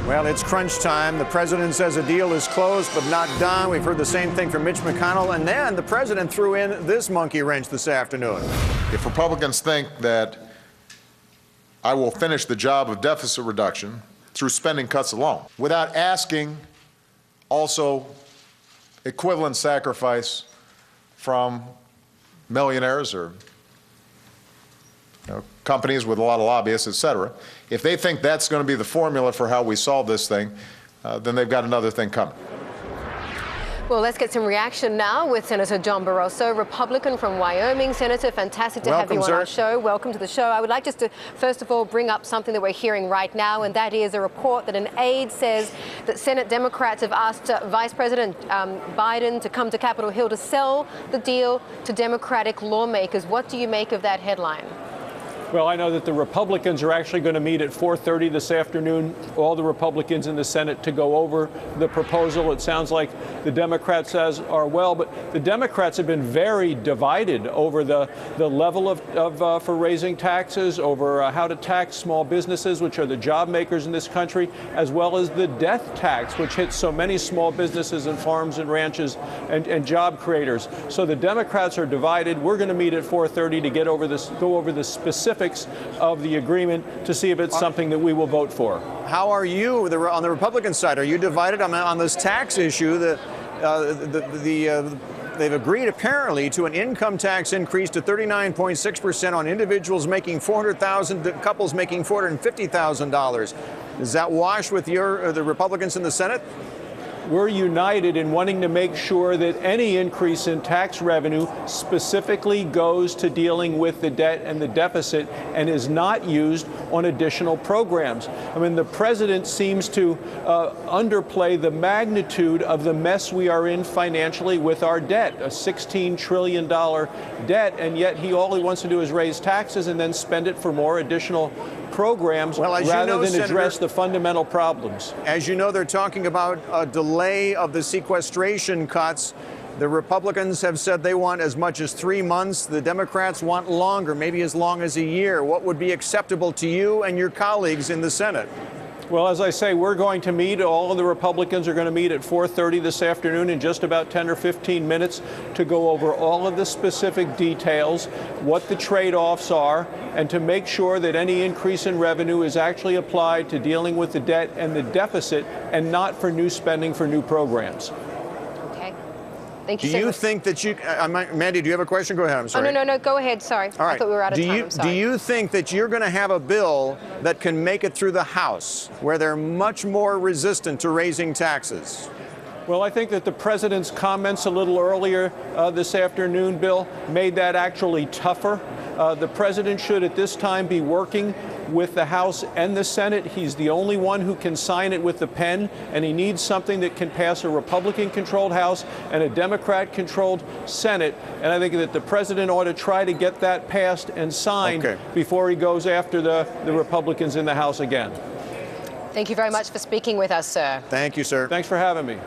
Well, it's crunch time. The president says a deal is closed but not done. We've heard the same thing from Mitch McConnell. And then the president threw in this monkey wrench this afternoon. If Republicans think that I will finish the job of deficit reduction through spending cuts alone, without asking also equivalent sacrifice from millionaires or companies with a lot of lobbyists, et cetera, if they think that's going to be the formula for how we solve this thing, then they've got another thing coming. Well, let's get some reaction now with Senator John Barrasso, Republican from Wyoming. Senator, fantastic to have you on our show. Welcome to the show. I would like just to, first of all, bring up something that we're hearing right now, and that is a report that an aide says that Senate Democrats have asked Vice President Biden to come to Capitol Hill to sell the deal to Democratic lawmakers. What do you make of that headline? Well, I know that the Republicans are actually going to meet at 4:30 this afternoon, all the Republicans in the Senate, to go over the proposal. It sounds like the Democrats are well, but the Democrats have been very divided over the level for raising taxes, over how to tax small businesses, which are the job makers in this country, as well as the death tax, which hits so many small businesses and farms and ranches and job creators. So the Democrats are divided. We're going to meet at 4:30 to go over the specifics of the agreement to see if it's something that we will vote for. How are you on the Republican side? Are you divided on this tax issue? They've agreed apparently to an income tax increase to 39.6% on individuals making $400,000, couples making $450,000. Does that wash with the Republicans in the Senate? We're united in wanting to make sure that any increase in tax revenue specifically goes to dealing with the debt and the deficit and is not used on additional programs. I mean, the president seems to underplay the magnitude of the mess we are in financially with our debt, a $16 trillion debt, and yet all he wants to do is raise taxes and then spend it for more additional programs rather than address the fundamental problems. As you know, they're talking about a delay of the sequestration cuts. The Republicans have said they want as much as 3 months. The Democrats want longer, maybe as long as a year. What would be acceptable to you and your colleagues in the Senate? Well, as I say, we're going to meet. All of the Republicans are going to meet at 4:30 this afternoon in just about 10 or 15 minutes to go over all of the specific details, what the trade-offs are, and to make sure that any increase in revenue is actually applied to dealing with the debt and the deficit and not for new spending for new programs. Thank you. Do you think that Mandy, do you have a question? Go ahead. I'm sorry. Oh, no, go ahead. Sorry. All right. I thought we were out of time. I'm sorry. Do you think that you're going to have a bill that can make it through the House where they're much more resistant to raising taxes? Well, I think that the president's comments a little earlier this afternoon, Bill, made that actually tougher. The president should at this time be working with the House and the Senate. He's the only one who can sign it with the pen, and he needs something that can pass a Republican-controlled House and a Democrat-controlled Senate. And I think that the president ought to try to get that passed and signed before he goes after the Republicans in the House again. Thank you very much for speaking with us, sir. Thank you, sir. Thanks for having me.